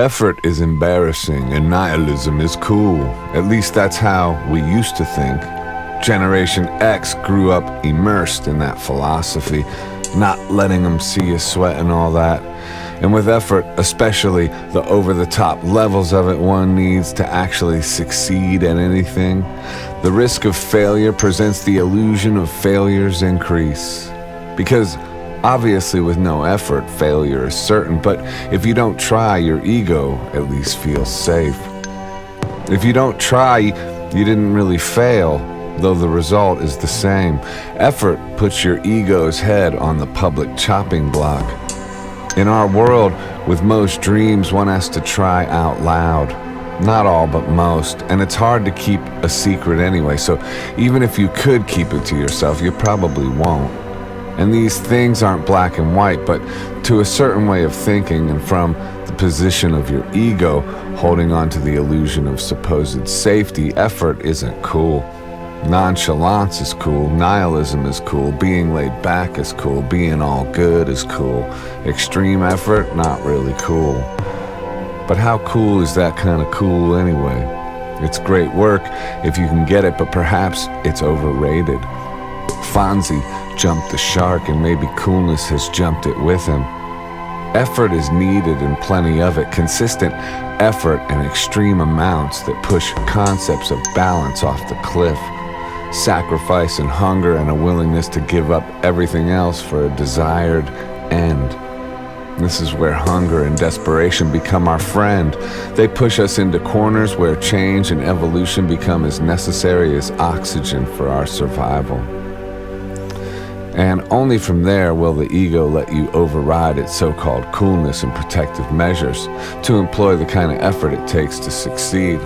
Effort is embarrassing and nihilism is cool. At least that's how we used to think. Generation X grew up immersed in that philosophy, not letting them see you sweat and all that. And with effort, especially the over-the-top levels of it one needs to actually succeed at anything, the risk of failure presents the illusion of failure's increase. Because obviously with no effort, failure is certain, but if you don't try, your ego at least feels safe. If you don't try, you didn't really fail, though the result is the same. Effort puts your ego's head on the public chopping block. In our world, with most dreams, one has to try out loud. Not all, but most. And it's hard to keep a secret anyway, so even if you could keep it to yourself, you probably won't. And these things aren't black and white, but to a certain way of thinking and from the position of your ego, holding on to the illusion of supposed safety, effort isn't cool. Nonchalance is cool, nihilism is cool, being laid back is cool, being all good is cool. Extreme effort, not really cool. But how cool is that kind of cool anyway? It's great work if you can get it, but perhaps it's overrated. Fonzie jumped the shark and maybe coolness has jumped it with him. Effort is needed and plenty of it, consistent effort and extreme amounts that push concepts of balance off the cliff. Sacrifice and hunger and a willingness to give up everything else for a desired end. This is where hunger and desperation become our friend. They push us into corners where change and evolution become as necessary as oxygen for our survival. And only from there will the ego let you override its so-called coolness and protective measures to employ the kind of effort it takes to succeed.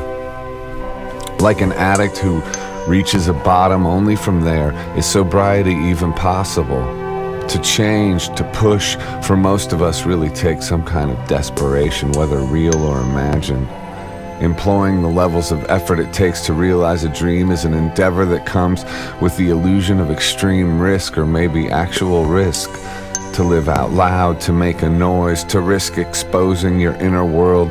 Like an addict who reaches a bottom, only from there is sobriety even possible. To change, to push, for most of us really takes some kind of desperation, whether real or imagined. Employing the levels of effort it takes to realize a dream is an endeavor that comes with the illusion of extreme risk, or maybe actual risk. To live out loud, to make a noise, to risk exposing your inner world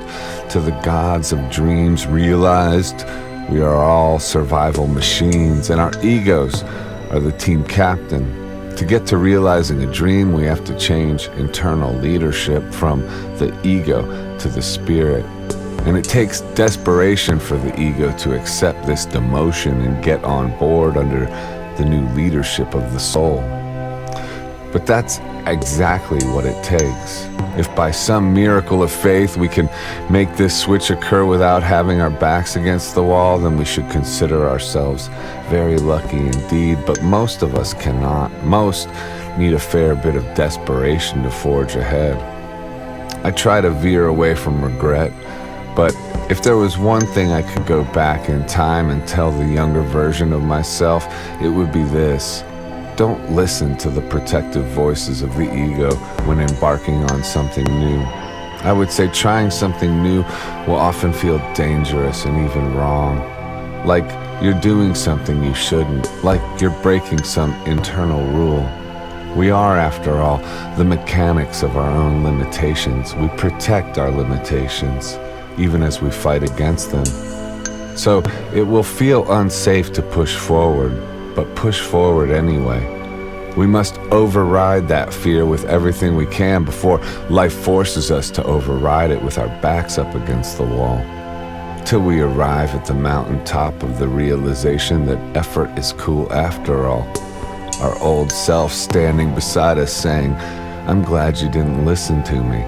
to the gods of dreams realized. We are all survival machines, and our egos are the team captain. To get to realizing a dream, we have to change internal leadership from the ego to the spirit. And it takes desperation for the ego to accept this demotion and get on board under the new leadership of the soul. But that's exactly what it takes. If by some miracle of faith we can make this switch occur without having our backs against the wall, then we should consider ourselves very lucky indeed. But most of us cannot. Most need a fair bit of desperation to forge ahead. I try to veer away from regret, but if there was one thing I could go back in time and tell the younger version of myself, it would be this. Don't listen to the protective voices of the ego when embarking on something new. I would say trying something new will often feel dangerous and even wrong. Like you're doing something you shouldn't, like you're breaking some internal rule. We are, after all, the mechanics of our own limitations. We protect our limitations, even as we fight against them. So it will feel unsafe to push forward, but push forward anyway. We must override that fear with everything we can before life forces us to override it with our backs up against the wall. Till we arrive at the mountaintop of the realization that effort is cool after all. Our old self standing beside us saying, "I'm glad you didn't listen to me."